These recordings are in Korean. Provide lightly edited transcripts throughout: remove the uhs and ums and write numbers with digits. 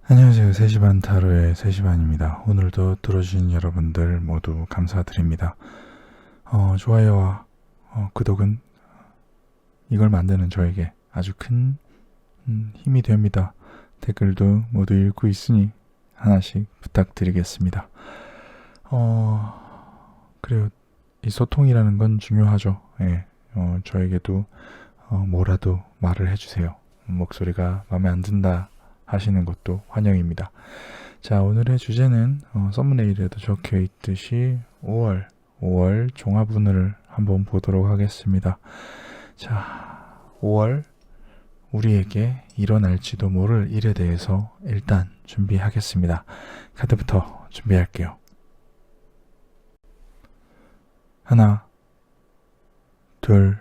안녕하세요. 3시 반 타로의 3시 반입니다. 오늘도 들어주신 여러분들 모두 감사드립니다. 좋아요와 구독은 이걸 만드는 저에게 아주 큰 힘이 됩니다. 댓글도 모두 읽고 있으니 하나씩 부탁드리겠습니다. 그래요. 이 소통이라는 건 중요하죠. 예. 저에게도 뭐라도 말을 해주세요. 목소리가 마음에 안 든다 하시는 것도 환영입니다. 자, 오늘의 주제는 썸네일에도 적혀 있듯이 5월 종합운을 한번 보도록 하겠습니다. 자, 5월 우리에게 일어날지도 모를 일에 대해서 일단 준비하겠습니다. 카드부터 준비할게요. 하나, 둘,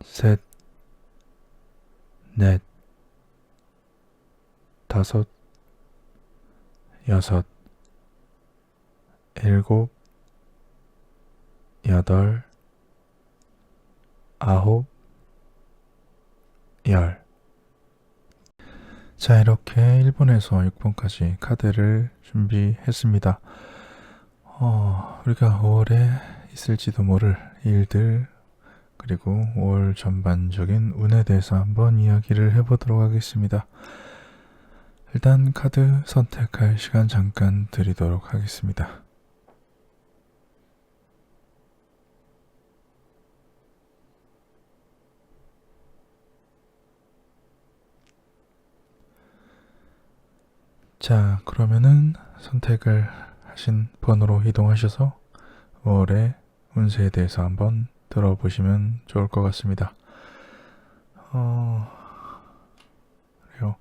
셋, 넷, 다섯, 여섯, 일곱, 여덟, 아홉, 열. 자, 이렇게 1번에서 6번까지 카드를 준비했습니다. 우리가 5월에 있을지도 모를 일들, 그리고 5월 전반적인 운에 대해서 한번 이야기를 해보도록 하겠습니다. 일단 카드 선택할 시간 잠깐 드리도록 하겠습니다. 자, 그러면은 선택을 하신 번호로 이동하셔서 5월의 운세에 대해서 한번 들어보시면 좋을 것 같습니다. 그래요.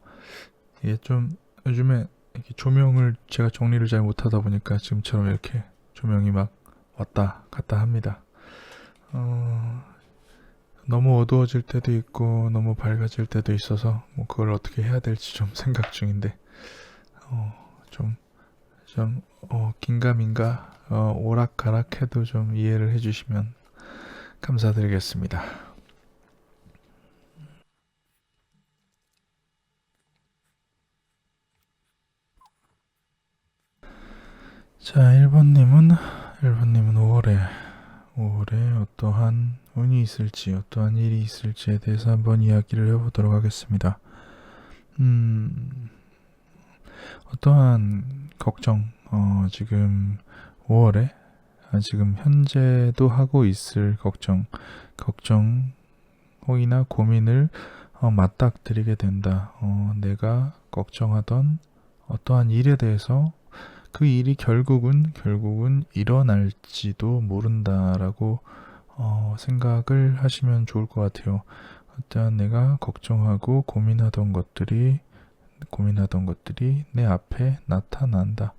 이게 좀 요즘에 이렇게 조명을 제가 정리를 잘 못하다 보니까 지금처럼 이렇게 조명이 막 왔다 갔다 합니다. 너무 어두워질 때도 있고 너무 밝아질 때도 있어서 뭐 그걸 어떻게 해야 될지 좀 생각 중인데 긴가민가 오락가락해도 좀 이해를 해주시면 감사드리겠습니다. 자, 1번님은 5월에 어떠한 운이 있을지, 어떠한 일이 있을지에 대해서 한번 이야기를 해보도록 하겠습니다. 어떠한 걱정, 지금 5월에 지금 현재도 하고 있을 걱정이나 고민을 맞닥뜨리게 된다. 내가 걱정하던 어떠한 일에 대해서 그 일이 결국은 일어날지도 모른다라고 생각을 하시면 좋을 것 같아요. 일단 내가 걱정하고 고민하던 것들이 내 앞에 나타난다.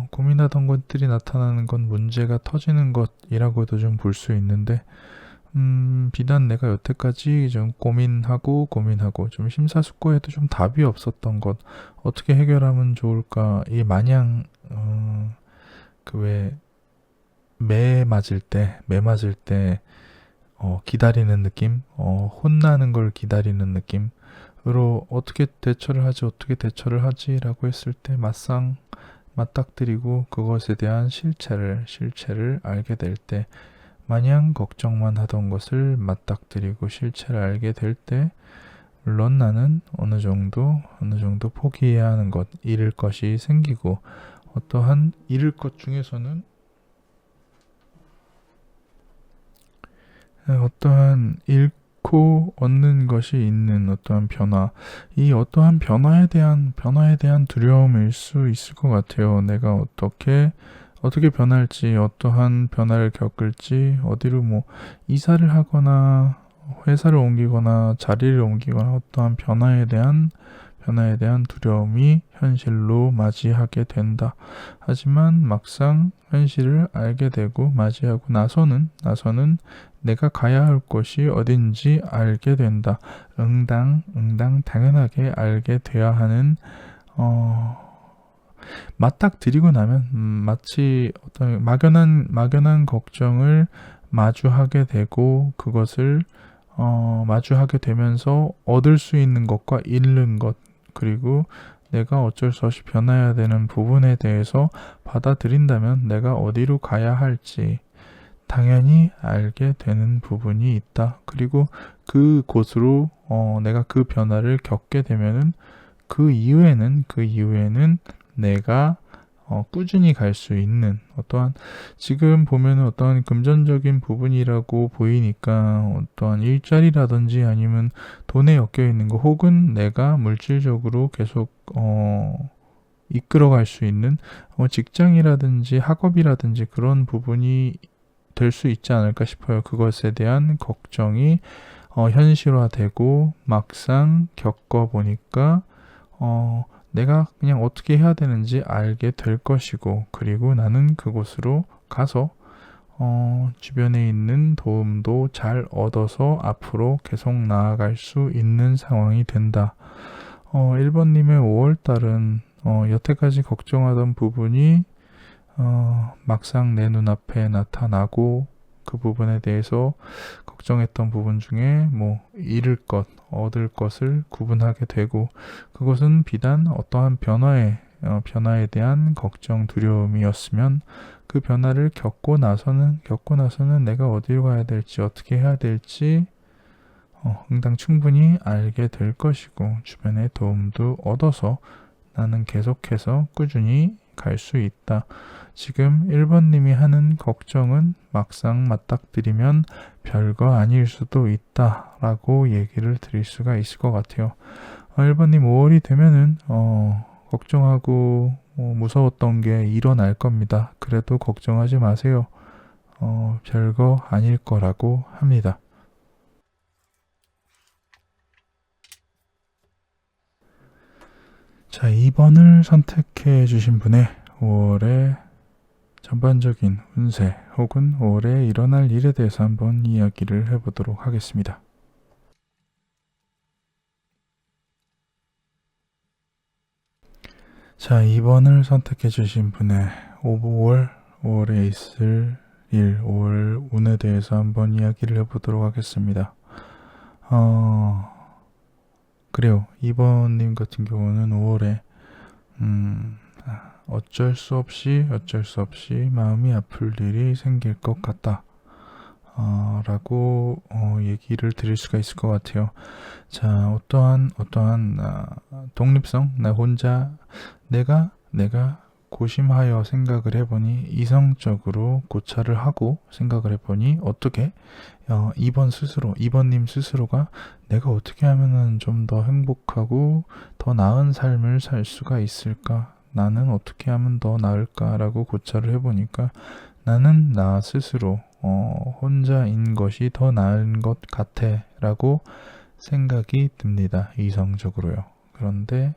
고민하던 것들이 나타나는 건 문제가 터지는 것이라고도 좀 볼 수 있는데, 비단 내가 여태까지 좀 고민하고 좀 심사숙고해도 좀 답이 없었던 것, 어떻게 해결하면 좋을까, 이 마냥, 매 맞을 때, 기다리는 느낌, 혼나는 걸 기다리는 느낌으로 어떻게 대처를 하지라고 했을 때 맞닥뜨리고 그것에 대한 실체를 알게 될 때, 마냥 걱정만 하던 것을 맞닥뜨리고 실체를 알게 될 때, 물론 나는 어느 정도 포기해야 하는 것, 잃을 것이 생기고, 어떠한 잃을 것 중에서는 어떠한 잃고 얻는 것이 있는 어떠한 변화, 이 어떠한 변화에 대한 두려움일 수 있을 것 같아요. 내가 어떻게 변할지, 어떠한 변화를 겪을지, 어디로 뭐 이사를 하거나 회사를 옮기거나 자리를 옮기거나 어떠한 변화에 대한 두려움이 현실로 맞이하게 된다. 하지만 막상 현실을 알게 되고 맞이하고 나서는 내가 가야 할 곳이 어딘지 알게 된다. 응당 당연하게 알게 되어야 하는 맞닥뜨리고 나면 마치 어떤 막연한 걱정을 마주하게 되고, 그것을 마주하게 되면서 얻을 수 있는 것과 잃는 것, 그리고 내가 어쩔 수 없이 변해야 되는 부분에 대해서 받아들인다면 내가 어디로 가야 할지 당연히 알게 되는 부분이 있다. 그리고 그곳으로 내가 그 변화를 겪게 되면은 그 이후에는 내가 꾸준히 갈 수 있는 어떠한 지금 보면은 어떠한 금전적인 부분이라고 보이니까 어떠한 일자리라든지 아니면 돈에 엮여 있는 거 혹은 내가 물질적으로 계속 이끌어갈 수 있는 직장이라든지 학업이라든지 그런 부분이 될 수 있지 않을까 싶어요. 그것에 대한 걱정이 현실화되고 막상 겪어보니까 내가 그냥 어떻게 해야 되는지 알게 될 것이고 그리고 나는 그곳으로 가서 주변에 있는 도움도 잘 얻어서 앞으로 계속 나아갈 수 있는 상황이 된다. 1번님의 5월달은 여태까지 걱정하던 부분이 막상 내 눈앞에 나타나고 그 부분에 대해서 걱정했던 부분 중에 뭐 잃을 것, 얻을 것을 구분하게 되고 그것은 비단 어떠한 변화에 대한 걱정, 두려움이었으면 그 변화를 겪고 나서는 내가 어디로 가야 될지 어떻게 해야 될지 응당 충분히 알게 될 것이고 주변의 도움도 얻어서 나는 계속해서 꾸준히 갈 수 있다. 지금 1번님이 하는 걱정은 막상 맞닥뜨리면 별거 아닐 수도 있다라고 얘기를 드릴 수가 있을 것 같아요. 1번님 5월이 되면은 걱정하고 무서웠던 게 일어날 겁니다. 그래도 걱정하지 마세요. 별거 아닐 거라고 합니다. 자, 2번을 선택해 주신 분의 5월의 전반적인 운세 혹은 5월에 일어날 일에 대해서 한번 이야기를 해보도록 하겠습니다. 자, 2번을 선택해 주신 분의 5월에 있을 일, 5월 운에 대해서 한번 이야기를 해보도록 하겠습니다. 그래요. 2번님 같은 경우는 5월에 어쩔 수 없이 마음이 아플 일이 생길 것 같다. 라고 얘기를 드릴 수가 있을 것 같아요. 자, 어떠한 독립성, 나 혼자 내가 고심하여 생각을 해보니 이성적으로 고찰을 하고 생각을 해보니 어떻게 2번님 스스로가 내가 어떻게 하면은 좀 더 행복하고 더 나은 삶을 살 수가 있을까? 나는 어떻게 하면 더 나을까라고 고찰을 해보니까 나는 나 스스로 혼자인 것이 더 나은 것 같아 라고 생각이 듭니다. 이성적으로요. 그런데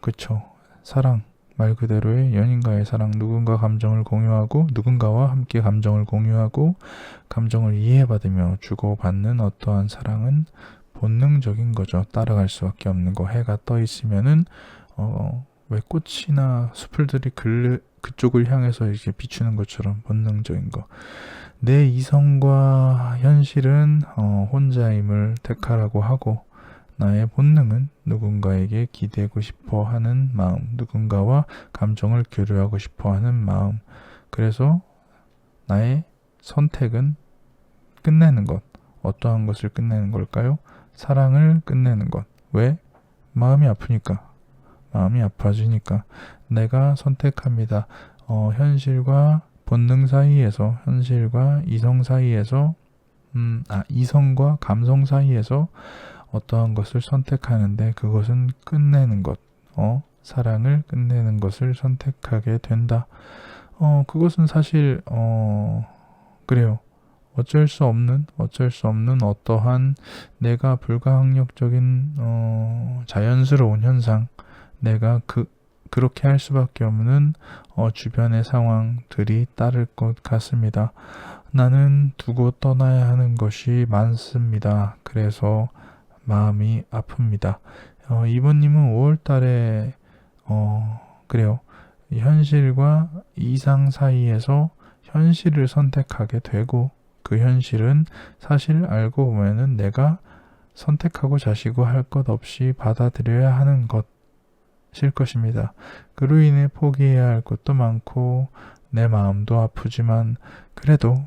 그쵸. 사랑, 말 그대로의 연인과의 사랑, 누군가와 함께 감정을 공유하고 감정을 이해받으며 주고받는 어떠한 사랑은 본능적인 거죠. 따라갈 수밖에 없는 거. 해가 떠 있으면은 왜 꽃이나 수풀들이 그쪽을 향해서 이렇게 비추는 것처럼 본능적인 거. 내 이성과 현실은 혼자임을 택하라고 하고 나의 본능은 누군가에게 기대고 싶어 하는 마음, 누군가와 감정을 교류하고 싶어 하는 마음. 그래서 나의 선택은 끝내는 것. 어떠한 것을 끝내는 걸까요? 사랑을 끝내는 것. 왜? 마음이 아프니까. 마음이 아파지니까. 내가 선택합니다. 현실과 본능 사이에서, 현실과 이성 사이에서, 이성과 감성 사이에서 어떠한 것을 선택하는데 그것은 끝내는 것, 사랑을 끝내는 것을 선택하게 된다. 그것은 사실 그래요. 어쩔 수 없는 어떠한 내가 불가항력적인 자연스러운 현상, 내가 그렇게 할 수밖에 없는 주변의 상황들이 따를 것 같습니다. 나는 두고 떠나야 하는 것이 많습니다. 그래서 마음이 아픕니다. 2번님은 5월달에 그래요. 현실과 이상 사이에서 현실을 선택하게 되고 그 현실은 사실 알고 보면은 내가 선택하고 자시고 할 것 없이 받아들여야 하는 것일 것입니다. 그로 인해 포기해야 할 것도 많고 내 마음도 아프지만 그래도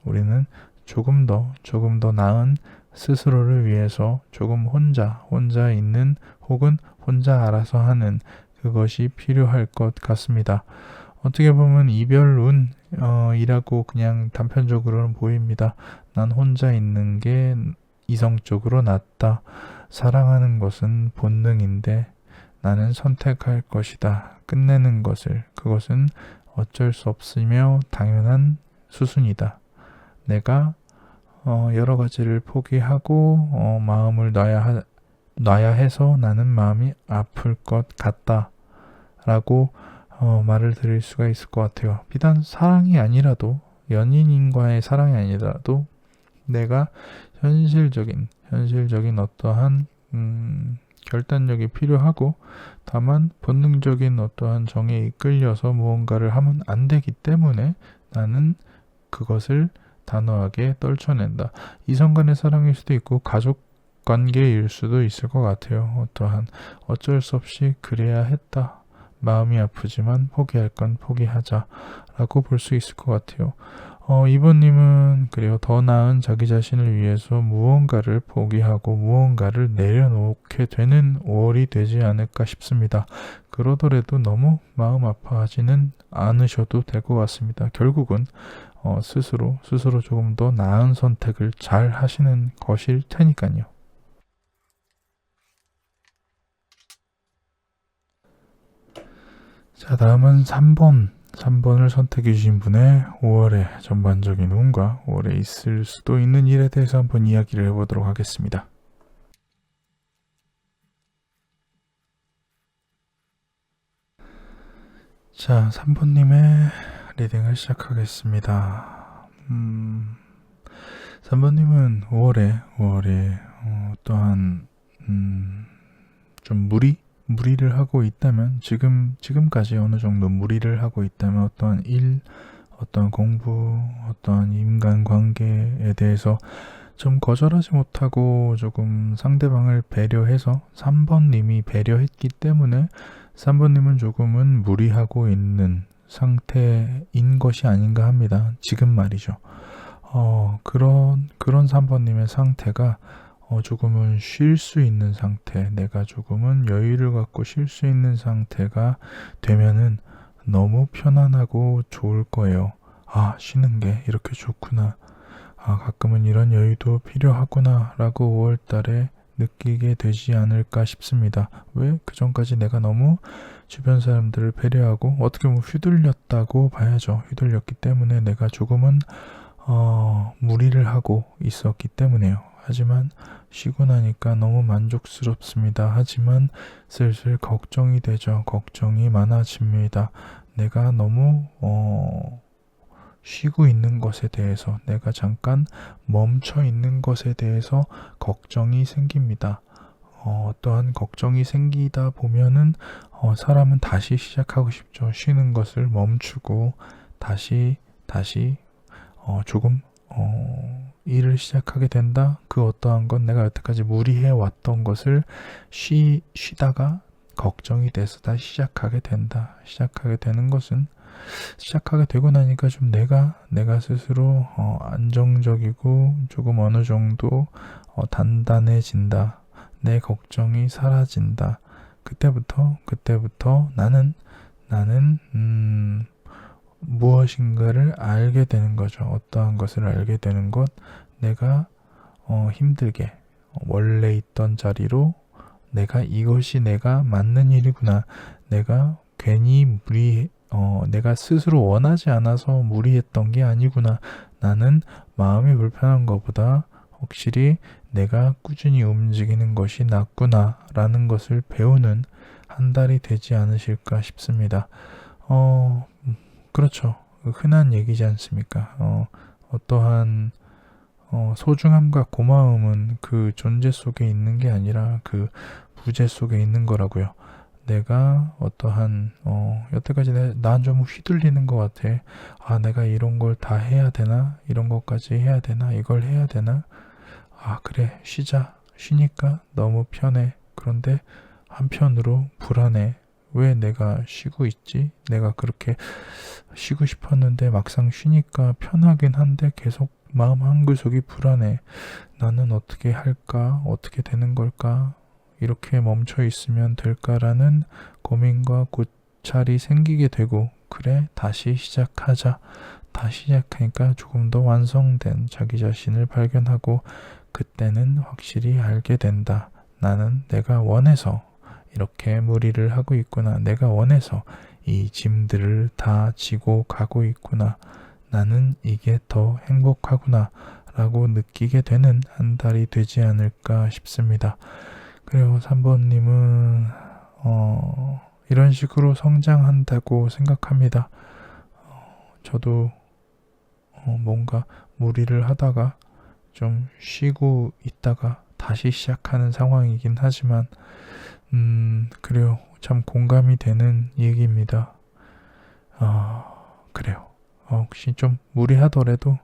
우리는 조금 더 나은 스스로를 위해서 조금 혼자 있는 혹은 혼자 알아서 하는 그것이 필요할 것 같습니다. 어떻게 보면 이별운이라고 그냥 단편적으로는 보입니다. 난 혼자 있는 게 이성적으로 낫다. 사랑하는 것은 본능인데 나는 선택할 것이다. 끝내는 그것은 어쩔 수 없으며 당연한 수순이다. 내가 여러 가지를 포기하고 마음을 놔야 해서 나는 마음이 아플 것 같다. 라고 말을 드릴 수가 있을 것 같아요. 비단 사랑이 아니라도 연인인과의 사랑이 아니라도 내가 현실적인 어떠한 결단력이 필요하고 다만 본능적인 어떠한 정에 이끌려서 무언가를 하면 안 되기 때문에 나는 그것을 단호하게 떨쳐낸다. 이성 간의 사랑일 수도 있고 가족 관계일 수도 있을 것 같아요. 어쩔 수 없이 그래야 했다. 마음이 아프지만 포기할 건 포기하자라고 볼 수 있을 것 같아요. 이번님은 그래요. 더 나은 자기 자신을 위해서 무언가를 포기하고 무언가를 내려놓게 되는 5월이 되지 않을까 싶습니다. 그러더라도 너무 마음 아파하지는 않으셔도 될 것 같습니다. 결국은 스스로 조금 더 나은 선택을 잘 하시는 것일 테니까요. 자, 다음은 3번을 선택해 주신 분의 5월의 전반적인 운과 5월에 있을 수도 있는 일에 대해서 한번 이야기를 해보도록 하겠습니다. 자, 3번님의 리딩을 시작하겠습니다. 3번님은 5월에 또한 좀 무리를 하고 있다면 지금까지 어느 정도 무리를 하고 있다면 어떠한 일, 어떠한 공부, 어떠한 인간관계에 대해서 좀 거절하지 못하고 조금 상대방을 배려해서 3번님이 배려했기 때문에 3번님은 조금은 무리하고 있는 상태인 것이 아닌가 합니다. 지금 말이죠. 그런 3번님의 상태가 조금은 쉴 수 있는 상태, 내가 조금은 여유를 갖고 쉴 수 있는 상태가 되면은 너무 편안하고 좋을 거예요. 아, 쉬는 게 이렇게 좋구나. 아, 가끔은 이런 여유도 필요하구나 라고 5월달에 느끼게 되지 않을까 싶습니다. 왜? 그 전까지 내가 너무 주변 사람들을 배려하고 어떻게 보면 휘둘렸다고 봐야죠. 휘둘렸기 때문에 내가 조금은 무리를 하고 있었기 때문에요. 하지만 쉬고 나니까 너무 만족스럽습니다. 하지만 슬슬 걱정이 되죠. 걱정이 많아집니다. 내가 너무 쉬고 있는 것에 대해서, 내가 잠깐 멈춰 있는 것에 대해서 걱정이 생깁니다. 어떠한 걱정이 생기다 보면은 사람은 다시 시작하고 싶죠. 쉬는 것을 멈추고 다시 조금 일을 시작하게 된다. 그 어떠한 건 내가 여태까지 무리해 왔던 것을 쉬다가 걱정이 돼서 다시 시작하게 된다. 시작하게 되는 것은 시작하게 되고 나니까 좀 내가 스스로 안정적이고 조금 어느 정도 단단해진다. 내 걱정이 사라진다. 그때부터 나는 무엇인가를 알게 되는 거죠. 어떠한 것을 알게 되는 것, 내가 힘들게 원래 있던 자리로 이것이 내가 맞는 일이구나. 내가 괜히 내가 스스로 원하지 않아서 무리했던 게 아니구나. 나는 마음이 불편한 것보다 확실히 내가 꾸준히 움직이는 것이 낫구나 라는 것을 배우는 한 달이 되지 않으실까 싶습니다. 그렇죠. 흔한 얘기지 않습니까? 어떠한 소중함과 고마움은 그 존재 속에 있는 게 아니라 그 부재 속에 있는 거라고요. 내가 어떠한 여태까지 난 좀 휘둘리는 것 같아. 아, 내가 이런 걸 다 해야 되나? 이런 것까지 해야 되나? 이걸 해야 되나? 아, 그래, 쉬자. 쉬니까 너무 편해. 그런데 한편으로 불안해. 왜 내가 쉬고 있지? 내가 그렇게 쉬고 싶었는데 막상 쉬니까 편하긴 한데 계속 마음 한구석이 불안해. 나는 어떻게 할까? 어떻게 되는 걸까? 이렇게 멈춰 있으면 될까라는 고민과 고찰이 생기게 되고, 그래, 다시 시작하자. 다시 시작하니까 조금 더 완성된 자기 자신을 발견하고, 그때는 확실히 알게 된다. 나는 내가 원해서 이렇게 무리를 하고 있구나. 내가 원해서 이 짐들을 다 지고 가고 있구나. 나는 이게 더 행복하구나. 라고 느끼게 되는 한 달이 되지 않을까 싶습니다. 그리고 3번님은 이런 식으로 성장한다고 생각합니다. 저도 뭔가 무리를 하다가 좀 쉬고 있다가 다시 시작하는 상황이긴 하지만 그래요. 참 공감이 되는 얘기입니다. 그래요. 혹시 좀 무리하더라도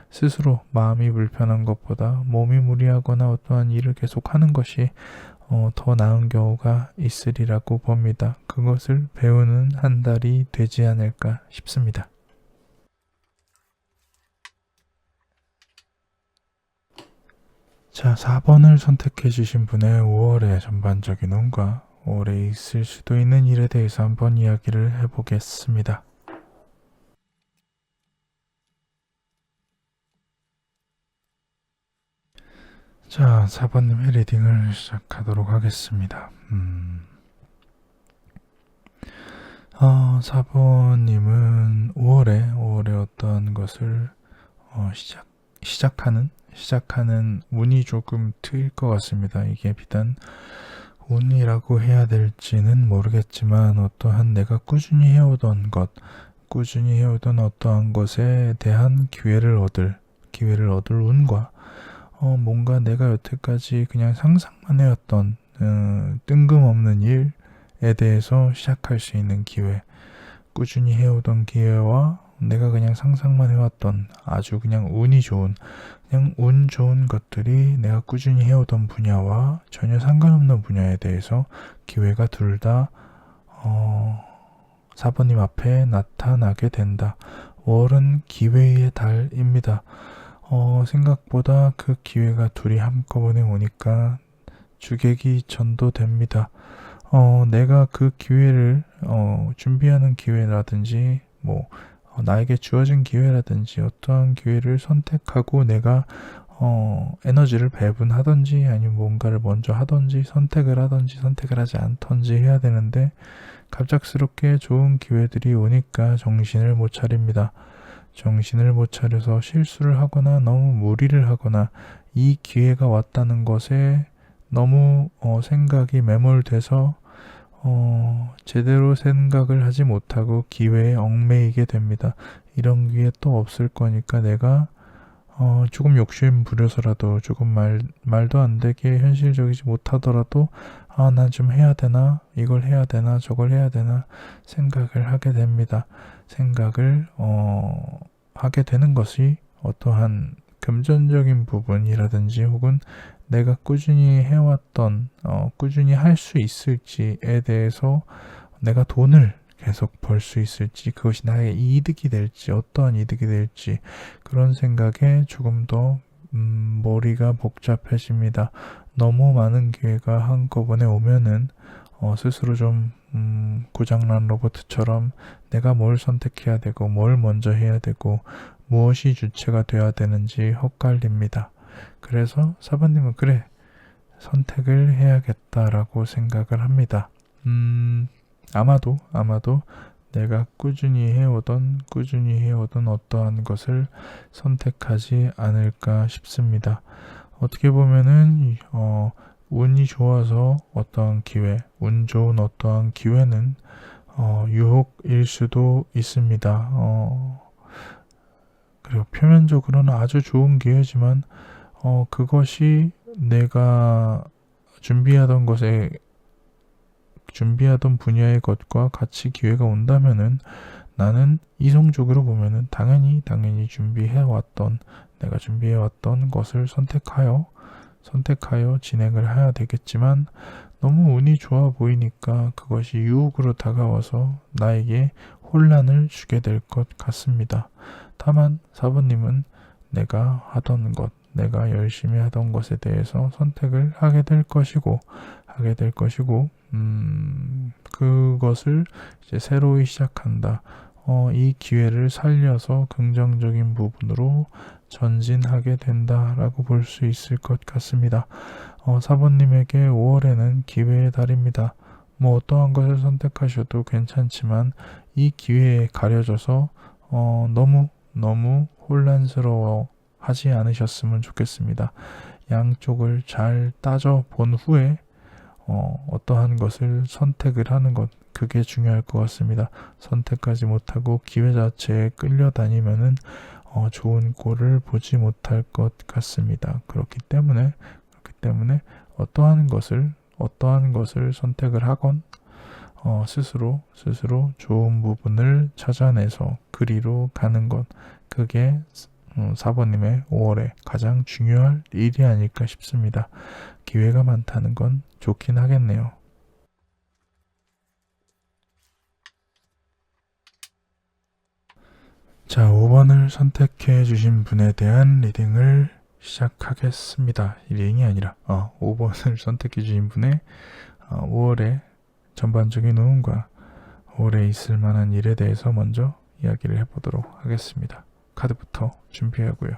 스스로 마음이 불편한 것보다 몸이 무리하거나 어떠한 일을 계속하는 것이 더 나은 경우가 있으리라고 봅니다. 그것을 배우는 한 달이 되지 않을까 싶습니다. 자, 4번을 선택해 주신 분의 5월의 전반적인 운과 5월에 있을 수도 있는 일에 대해서 한번 이야기를 해보겠습니다. 자, 4번님의 리딩을 시작하도록 하겠습니다. 4번님은 5월에 어떠한 것을 시작하는 운이 조금 트일 것 같습니다. 이게 비단 운이라고 해야 될지는 모르겠지만 어떠한 내가 꾸준히 해오던 어떠한 것에 대한 기회를 얻을 운과 뭔가 내가 여태까지 그냥 상상만 해왔던 뜬금없는 일에 대해서 시작할 수 있는 기회, 꾸준히 해오던 기회와 내가 그냥 상상만 해왔던 아주 그냥 운이 좋은, 그냥 운 좋은 것들이 내가 꾸준히 해오던 분야와 전혀 상관없는 분야에 대해서 기회가 둘 다 4번님 앞에 나타나게 된다. 월은 기회의 달입니다. 생각보다 그 기회가 둘이 한꺼번에 오니까 주객이 전도됩니다. 내가 그 기회를 준비하는 기회라든지 나에게 주어진 기회라든지 어떠한 기회를 선택하고 내가 에너지를 배분하든지 아니면 뭔가를 먼저 하든지 선택을 하지 않던지 해야 되는데 갑작스럽게 좋은 기회들이 오니까 정신을 못 차립니다. 정신을 못 차려서 실수를 하거나 너무 무리를 하거나 이 기회가 왔다는 것에 너무 생각이 매몰돼서 제대로 생각을 하지 못하고 기회에 얽매이게 됩니다. 이런 기회 또 없을 거니까 내가 조금 욕심 부려서라도 조금 말도 안 되게 현실적이지 못하더라도 난 좀 해야 되나? 이걸 해야 되나? 저걸 해야 되나? 생각을 하게 됩니다. 생각을 하게 되는 것이 어떠한 금전적인 부분이라든지 혹은 내가 꾸준히 해왔던 꾸준히 할 수 있을지에 대해서 내가 돈을 계속 벌 수 있을지 그것이 나에게 이득이 될지 어떠한 이득이 될지 그런 생각에 조금 더 머리가 복잡해집니다. 너무 많은 기회가 한꺼번에 오면은 스스로 좀 고장난 로봇처럼 내가 뭘 선택해야 되고 뭘 먼저 해야 되고 무엇이 주체가 돼야 되는지 헛갈립니다. 그래서 4번님은 그래 선택을 해야겠다라고 생각을 합니다. 아마도 내가 꾸준히 해오던 어떠한 것을 선택하지 않을까 싶습니다. 어떻게 보면은 운이 좋아서 어떠한 기회, 운 좋은 어떠한 기회는 유혹일 수도 있습니다. 그리고 표면적으로는 아주 좋은 기회지만 그것이 내가 준비하던 분야의 것과 같이 기회가 온다면은 나는 이성적으로 보면은 당연히 준비해왔던 내가 준비해왔던 것을 선택하여 진행을 해야 되겠지만 너무 운이 좋아 보이니까 그것이 유혹으로 다가와서 나에게 혼란을 주게 될 것 같습니다. 다만 4번님은 내가 하던 것, 내가 열심히 하던 것에 대해서 선택을 하게 될 것이고, 그것을 이제 새로이 시작한다. 이 기회를 살려서 긍정적인 부분으로 전진하게 된다라고 볼 수 있을 것 같습니다. 4번님에게 5월에는 기회의 달입니다. 뭐 어떠한 것을 선택하셔도 괜찮지만 이 기회에 가려져서 너무 혼란스러워 하지 않으셨으면 좋겠습니다. 양쪽을 잘 따져 본 후에 어떠한 것을 선택을 하는 것, 그게 중요할 것 같습니다. 선택하지 못하고 기회 자체에 끌려다니면은 좋은 꼴을 보지 못할 것 같습니다. 그렇기 때문에 어떠한 것을 선택을 하건 스스로 좋은 부분을 찾아내서 그리로 가는 것, 그게 4번님의 5월에 가장 중요할 일이 아닐까 싶습니다. 기회가 많다는 건 좋긴 하겠네요. 자, 5번을 선택해 주신 분에 대한 리딩을 시작하겠습니다. 리딩이 아니라 5번을 선택해 주신 분의 5월의 전반적인 운과 5월에 있을 만한 일에 대해서 먼저 이야기를 해보도록 하겠습니다. 카드부터 준비하고요.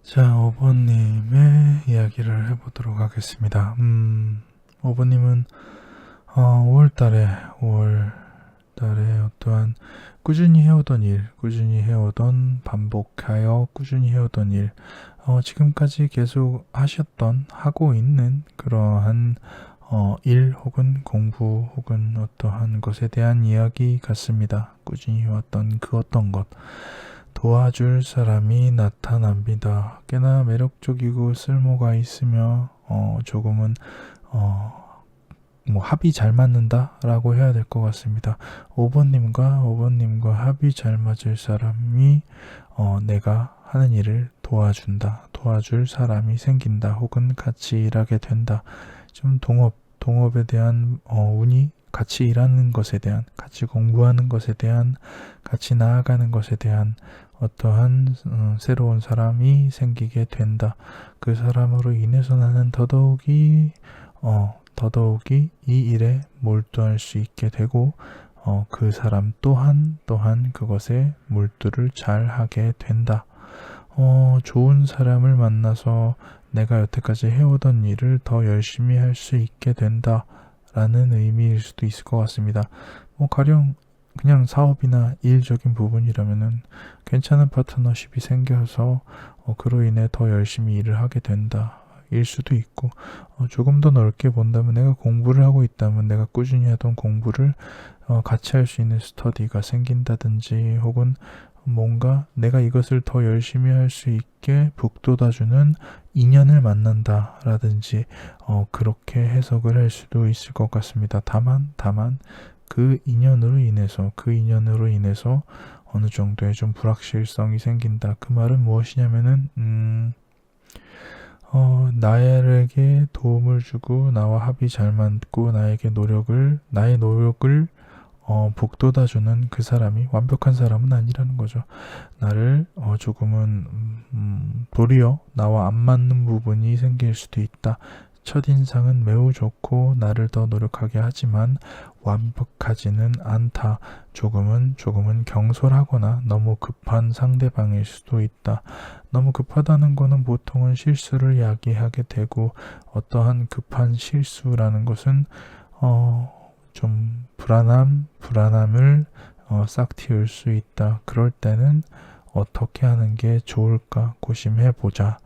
자, 5번님의 이야기를 해보도록 하겠습니다. 5번님은 5월달에 어떠한 꾸준히 해오던 반복하여 꾸준히 해오던 일, 지금까지 계속 하고 있는 그러한 일 혹은 공부 혹은 어떠한 것에 대한 이야기 같습니다. 꾸준히 해왔던 그 어떤 것, 도와줄 사람이 나타납니다. 꽤나 매력적이고 쓸모가 있으며 조금은 합이 잘 맞는다라고 해야 될 것 같습니다. 5번님과 합이 잘 맞을 사람이 내가 하는 일을 도와줄 사람이 생긴다, 혹은 같이 일하게 된다. 좀 동업에 대한 운이, 같이 일하는 것에 대한, 같이 공부하는 것에 대한, 같이 나아가는 것에 대한 어떠한 새로운 사람이 생기게 된다. 그 사람으로 인해서 나는 더더욱이 이 일에 몰두할 수 있게 되고 그 사람 또한 그것에 몰두를 잘 하게 된다. 좋은 사람을 만나서 내가 여태까지 해오던 일을 더 열심히 할 수 있게 된다 라는 의미일 수도 있을 것 같습니다. 가령 그냥 사업이나 일적인 부분이라면은 괜찮은 파트너십이 생겨서 그로 인해 더 열심히 일을 하게 된다 일 수도 있고, 조금 더 넓게 본다면 내가 공부를 하고 있다면 내가 꾸준히 하던 공부를 같이 할 수 있는 스터디가 생긴다든지, 혹은 뭔가 내가 이것을 더 열심히 할 수 있게 북돋아주는 인연을 만난다라든지 그렇게 해석을 할 수도 있을 것 같습니다. 다만 그 인연으로 인해서 어느 정도의 좀 불확실성이 생긴다. 그 말은 무엇이냐면은 나에게 도움을 주고 나와 합이 잘 맞고 나의 노력을 북돋아주는 그 사람이 완벽한 사람은 아니라는 거죠. 나를 조금은 도리어 나와 안 맞는 부분이 생길 수도 있다. 첫인상은 매우 좋고 나를 더 노력하게 하지만 완벽하지는 않다. 조금은 경솔하거나 너무 급한 상대방일 수도 있다. 너무 급하다는 거는 보통은 실수를 야기하게 되고, 어떠한 급한 실수라는 것은 좀 불안함을 싹 틔울 수 있다. 그럴 때는 어떻게 하는 게 좋을까 고심해 보자.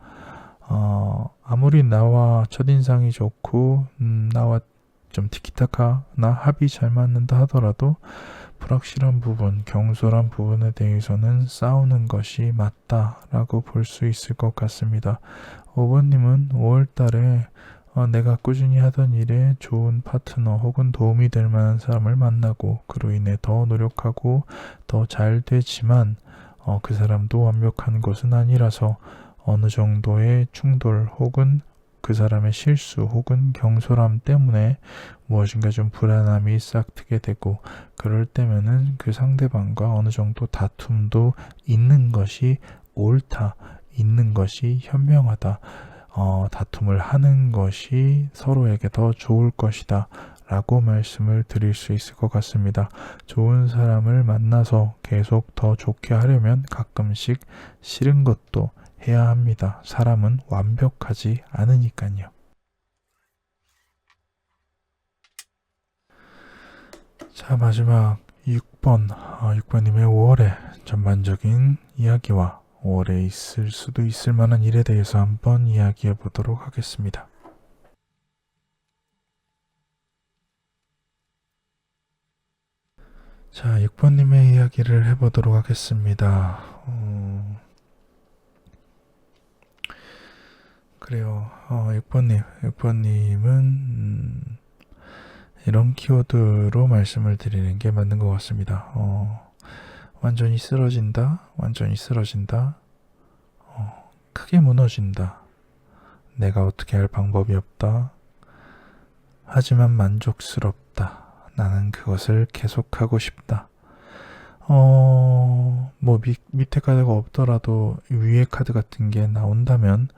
아무리 나와 첫인상이 좋고 나와 좀 티키타카나 합이 잘 맞는다 하더라도 불확실한 부분, 경솔한 부분에 대해서는 싸우는 것이 맞다라고 볼 수 있을 것 같습니다. 5번님은 5월달에 내가 꾸준히 하던 일에 좋은 파트너 혹은 도움이 될 만한 사람을 만나고 그로 인해 더 노력하고 더 잘 되지만 그 사람도 완벽한 것은 아니라서 어느 정도의 충돌 혹은 그 사람의 실수 혹은 경솔함 때문에 무엇인가 좀 불안함이 싹트게 되고 그럴 때면은 그 상대방과 어느 정도 다툼도 있는 것이 옳다, 있는 것이 현명하다, 다툼을 하는 것이 서로에게 더 좋을 것이다 라고 말씀을 드릴 수 있을 것 같습니다. 좋은 사람을 만나서 계속 더 좋게 하려면 가끔씩 싫은 것도 해야 합니다. 사람은 완벽하지 않으니까요. 자, 마지막 6번. 6번님의 5월의 전반적인 이야기와 5월에 있을 수도 있을 만한 일에 대해서 한번 이야기해 보도록 하겠습니다. 자, 6번님의 이야기를 해보도록 하겠습니다. 그래요. 6번님은 이런 키워드로 말씀을 드리는 게 맞는 것 같습니다. 완전히 쓰러진다, 완전히 쓰러진다, 크게 무너진다, 내가 어떻게 할 방법이 없다, 하지만 만족스럽다, 나는 그것을 계속하고 싶다. 밑에 카드가 없더라도 위에 카드 같은 게 나온다면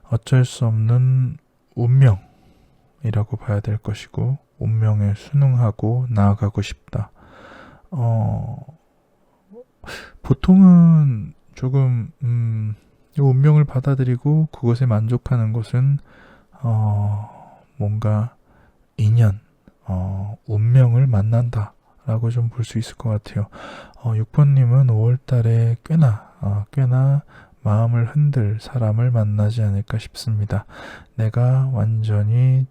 어쩔 수 없는 운명이라고 봐야 될 것이고, 운명에 순응하고 나아가고 싶다. 보통은 조금 이 운명을 받아들이고 그것에 만족하는 것은 뭔가 인연, 운명을 만난다 라고 좀 볼 수 있을 것 같아요. 6번님은 5월달에 꽤나 마음을 흔들 사람을 만나지 않을까 싶습니다. 내가 완전히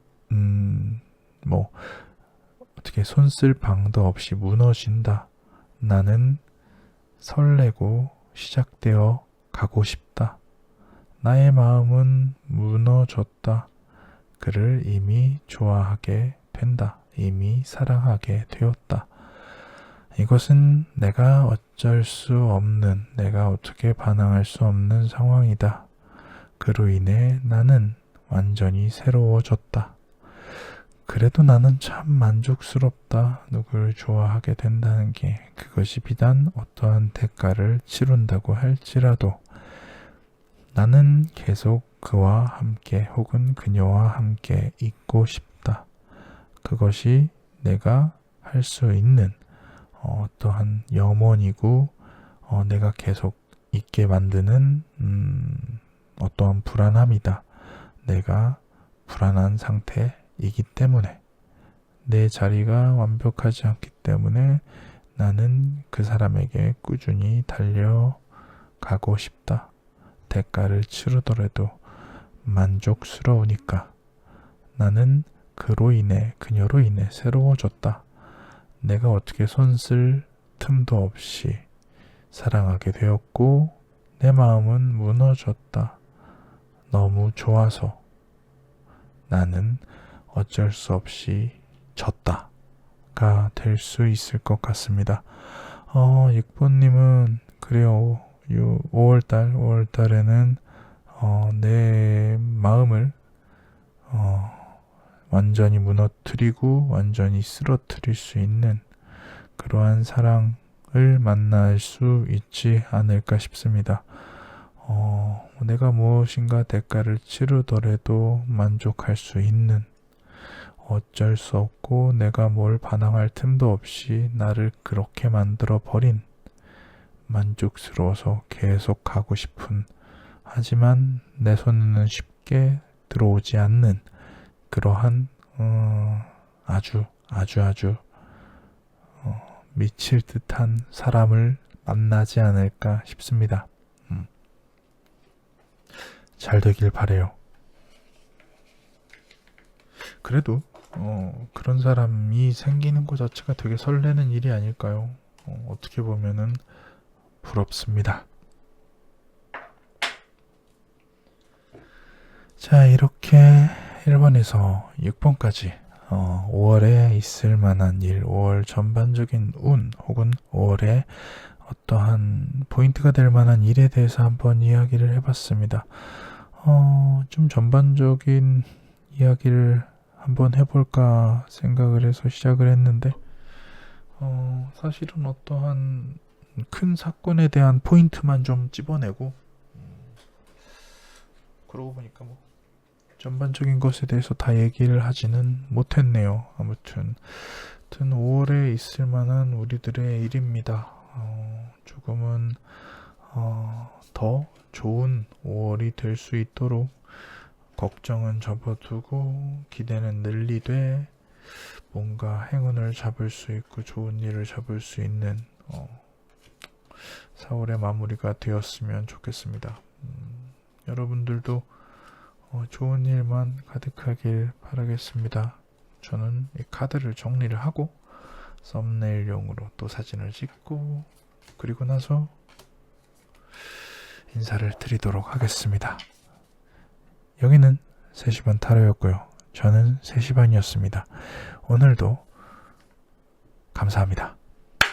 어떻게 손 쓸 방도 없이 무너진다. 나는 설레고 시작되어 가고 싶다. 나의 마음은 무너졌다. 그를 이미 좋아하게 된다. 이미 사랑하게 되었다. 이것은 내가 어쩔 수 없는, 내가 어떻게 반항할 수 없는 상황이다. 그로 인해 나는 완전히 새로워졌다. 그래도 나는 참 만족스럽다. 누구를 좋아하게 된다는 게 그것이 비단 어떠한 대가를 치룬다고 할지라도 나는 계속 그와 함께 혹은 그녀와 함께 있고 싶다. 그것이 내가 할 수 있는 어떠한 염원이고 내가 계속 있게 만드는 어떠한 불안함이다. 내가 불안한 상태이기 때문에 내 자리가 완벽하지 않기 때문에 나는 그 사람에게 꾸준히 달려가고 싶다. 대가를 치르더라도 만족스러우니까 나는 그로 인해 그녀로 인해 새로워졌다. 내가 어떻게 손쓸 틈도 없이 사랑하게 되었고 내 마음은 무너졌다. 너무 좋아서 나는 어쩔 수 없이 졌다가 될 수 있을 것 같습니다. 6번님은 그래요. 5월달에는 내 마음을 완전히 무너뜨리고 완전히 쓰러뜨릴 수 있는 그러한 사랑을 만날 수 있지 않을까 싶습니다. 내가 무엇인가 대가를 치르더라도 만족할 수 있는, 어쩔 수 없고 내가 뭘 반항할 틈도 없이 나를 그렇게 만들어 버린, 만족스러워서 계속 가고 싶은, 하지만 내 손에는 쉽게 들어오지 않는 그러한 아주 미칠 듯한 사람을 만나지 않을까 싶습니다. 잘 되길 바래요. 그래도 그런 사람이 생기는 것 자체가 되게 설레는 일이 아닐까요? 어떻게 보면은 부럽습니다. 자, 이렇게 1번에서 6번까지 5월에 있을 만한 일, 5월 전반적인 운 혹은 5월에 어떠한 포인트가 될 만한 일에 대해서 한번 이야기를 해봤습니다. 좀 전반적인 이야기를 한번 해볼까 생각을 해서 시작을 했는데 사실은 어떠한 큰 사건에 대한 포인트만 좀 찝어내고 그러고 보니까 뭐 전반적인 것에 대해서 다 얘기를 하지는 못했네요. 아무튼 5월에 있을 만한 우리들의 일입니다. 조금은 더 좋은 5월이 될 수 있도록 걱정은 접어두고 기대는 늘리되 뭔가 행운을 잡을 수 있고 좋은 일을 잡을 수 있는 4월의 마무리가 되었으면 좋겠습니다. 여러분들도 좋은 일만 가득하길 바라겠습니다. 저는 이 카드를 정리를 하고 썸네일용으로 또 사진을 찍고 그리고 나서 인사를 드리도록 하겠습니다. 여기는 3시 반 타로였고요. 저는 3시 반이었습니다. 오늘도 감사합니다.